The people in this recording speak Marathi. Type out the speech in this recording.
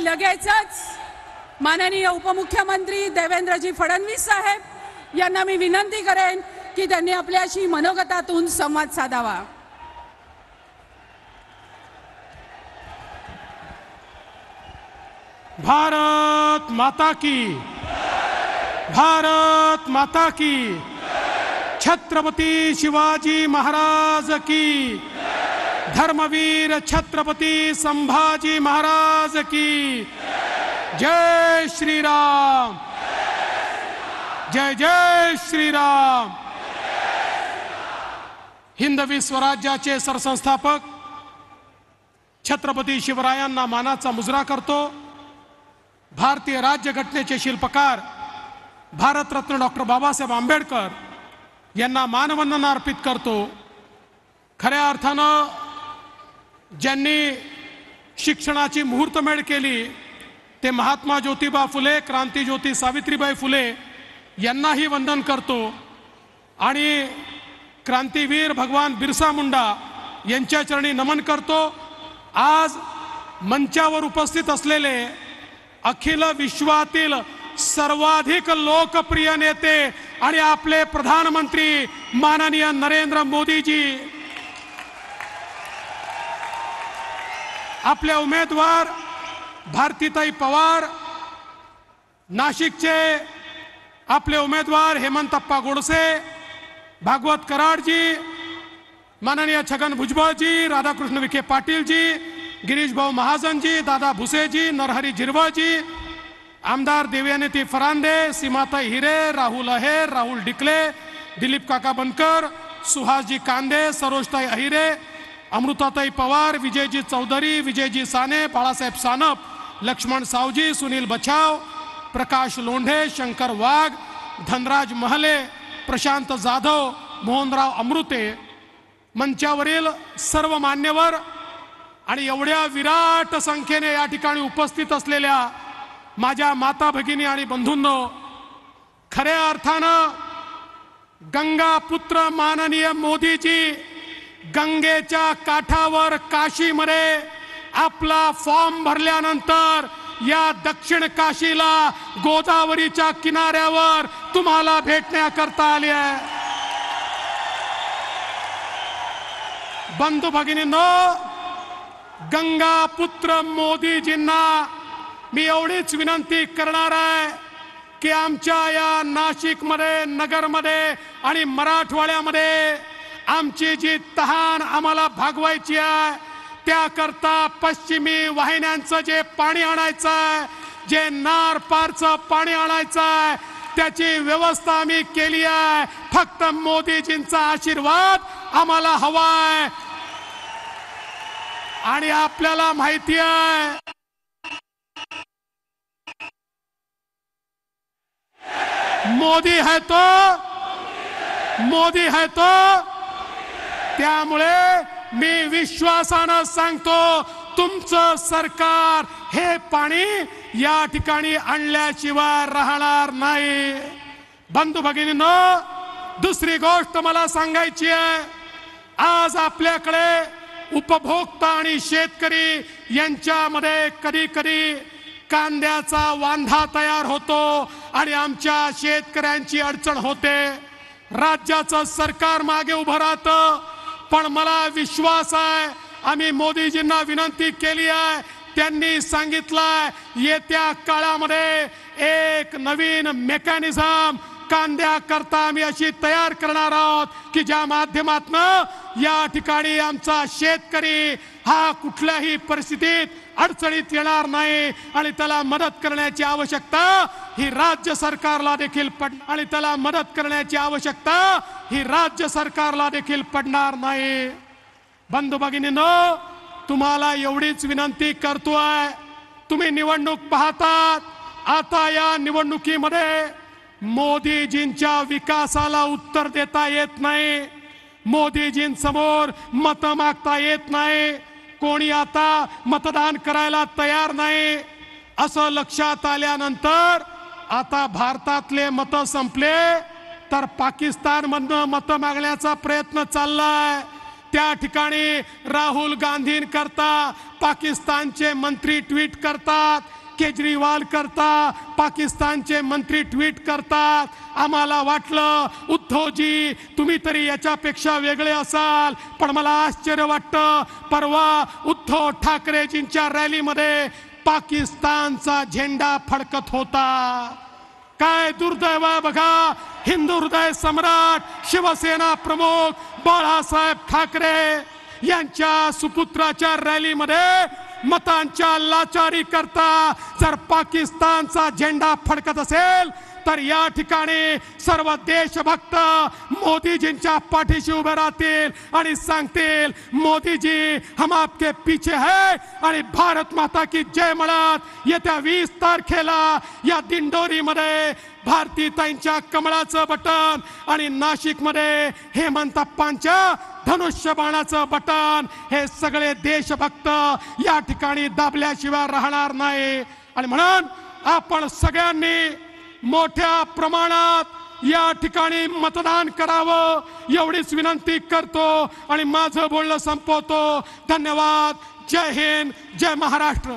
लगेचच माननीय उपमुख्यमंत्री देवेंद्रजी फडणवीस साहेब यांना मी विनंती करेन की त्यांनी आपल्याशी मनोगतातून संवाद साधावा। भारत माता की, भारत माता की, छत्रपती शिवाजी महाराज की, धर्मवीर छत्रपती संभाजी महाराज की, जय श्री राम, जय जय श्री राम। हिंदवी स्वराज्याचे सरसंस्थापक छत्रपती शिवरायांना मानाचा मुजरा करतो। भारतीय राज्यघटनेचे शिल्पकार भारतरत्न डॉक्टर बाबासाहेब आंबेडकर यांना मानवंदना अर्पित करतो। खऱ्या अर्थानं ज्यांनी शिक्षणाची मुहूर्तमेढ केली ते महात्मा ज्योतिबा फुले, क्रांतिज्योती सावित्रीबाई फुले यांनाही वंदन करतो आणि क्रांतीवीर भगवान बिरसा मुंडा यांच्या चरणी नमन करतो। आज मंचावर उपस्थित असलेले अखिल विश्वातील सर्वाधिक लोकप्रिय नेते आणि आपले प्रधानमंत्री माननीय नरेंद्र मोदीजी, आपले उमेदवार भारतीताई पवार, नाशिकचे आपले उमेदवार हेमंतप्पा गोडसे, भागवत कराडजी, माननीय छगन भुजबळजी, राधाकृष्ण विखे पाटीलजी, गिरीश भाऊ महाजनजी, दादा भुसेजी, नरहरी झिरवळजी, आमदार देवयानी फरांदे, सीमाताई हिरे, राहुल अहेर, राहुल डिकले, दिलीप काका बनकर, सुहासजी कांदे, सरोजताई अहिरे, अमृताताई पवार, विजयजी चौधरी, विजयजी साने, बाळासाहेब सानप, लक्ष्मण सावजी, सुनील बछाव, प्रकाश लोंढे, शंकर वाघ, धनराज महले, प्रशांत जाधव, मोहनराव अमृते, मंचावरील सर्व मान्यवर आणि एवढ्या विराट संख्येने या ठिकाणी उपस्थित असलेल्या माझ्या माता भगिनी आणि बंधूंनो, खऱ्या अर्थानं गंगा पुत्र माननीय मोदीजी गंगेच्या काठावर काशीमध्ये आपला फॉर्म भरल्यानंतर या दक्षिण काशीला गोदावरीच्या किनाऱ्यावर तुम्हाला भेटण्याकरता आले आहे। बंधू भगिनींनो, गंगा पुत्र मोदीजींना मी एवढीच विनंती करणार आहे की आमच्या या नाशिकमध्ये, नगरमध्ये आणि मराठवाड्यामध्ये आमची जी तहान आम्हाला भागवायची आहे त्याकरता पश्चिमी वाहिन्यांचं जे पाणी आणायचं आहे, जे नार पारचं पाणी आणायचं आहे, त्याची व्यवस्था आम्ही केली आहे। फक्त मोदीजींचा आशीर्वाद आम्हाला हवा आहे। आणि आपल्याला माहिती आहे मोदी है तो, मोदी है तो, त्यामुळे मी विश्वासानं सांगतो तुमचं सरकार हे पाणी या ठिकाणी आणल्याशिवाय राहणार नाही। बंधू भगिनींनो, दुसरी गोष्ट मला सांगायची आहे, आज आपल्याकडे उपभोक्ता आणि शेतकरी यांच्यामध्ये कधी कधी कांद्याचा वांधा तयार होतो आणि आमच्या शेतकऱ्यांची अडचण होते। राज्याचं सरकार मागे उभं राहतं, पण मला विश्वास आहे, आम्ही मोदीजींना विनंती केली आहे, त्यांनी सांगितलंय येत्या काळामध्ये एक नवीन मेकॅनिझम कांद्याकरता आम्ही अशी तयार करणार आहोत की ज्या माध्यमातून या ठिकाणी आमचा शेतकरी हा कुठल्याही परिस्थितीत अडचणीत येणार नाही आणि त्याला मदत करण्याची आवश्यकता ही राज्य सरकारला देखील आणि त्याला मदत करण्याची आवश्यकता ही राज्य सरकारला देखील पडणार नाही। बंधू भगिनींनो, तुम्हाला एवढीच विनंती करतोय, तुम्ही निवडणूक पाहतात, आता या निवडणुकीमध्ये मोदीजींच्या विकासाला उत्तर देता येत नाही, मोदीजींसमोर मत मागता येत नाही, कोणी आता मतदान करायला तयार नाही। असं लक्षात आल्यानंतर आता भारतातले मत संपले तर पाकिस्तानमधनं मत मागण्याचा प्रयत्न चाललाय। त्या ठिकाणी राहुल गांधींकरता पाकिस्तानचे मंत्री ट्विट करतात, केजरीवाल करता पाकिस्तानचे मंत्री ट्विट करतात. आम्हाला वाटलं उद्धवजी तुम्ही तरी याच्यापेक्षा वेगळे असाल, पण मला आश्चर्य वाटतं परवा उद्धव ठाकरेजींच्या रॅलीमध्ये पाकिस्तानचा झेंडा फडकत होता. काय दुर्दैव आहे बघा. हिंदू हृदय सम्राट शिवसेना प्रमुख बाळासाहेब ठाकरे यांच्या सुपुत्राच्या रॅलीमध्ये मतांच्या लाचारी करता जर पाकिस्तानचा झेंडा फडकत असेल तर या ठिकाणी सर्व देशभक्त मोदीजींच्या पाठीशी उभे राहतील आणि सांगतील मोदीजी हम आपके पीछे है आणि भारत माता की जय म्हणत येत्या 20 तारखेला या दिंडोरीमध्ये भारतीताईंच्या कमळाचं बटन आणि नाशिकमध्ये हेमंतप्पांच्या धनुष्यबाणाचं बटन हे सगळे देशभक्त या ठिकाणी दाबल्याशिवाय राहणार नाही. आणि म्हणून आपण सगळ्यांनी मोठ्या प्रमाणात या ठिकाणी मतदान करावं एवढीच विनंती करतो आणि माझं बोलणं संपवतो. धन्यवाद. जय हिंद, जय महाराष्ट्र.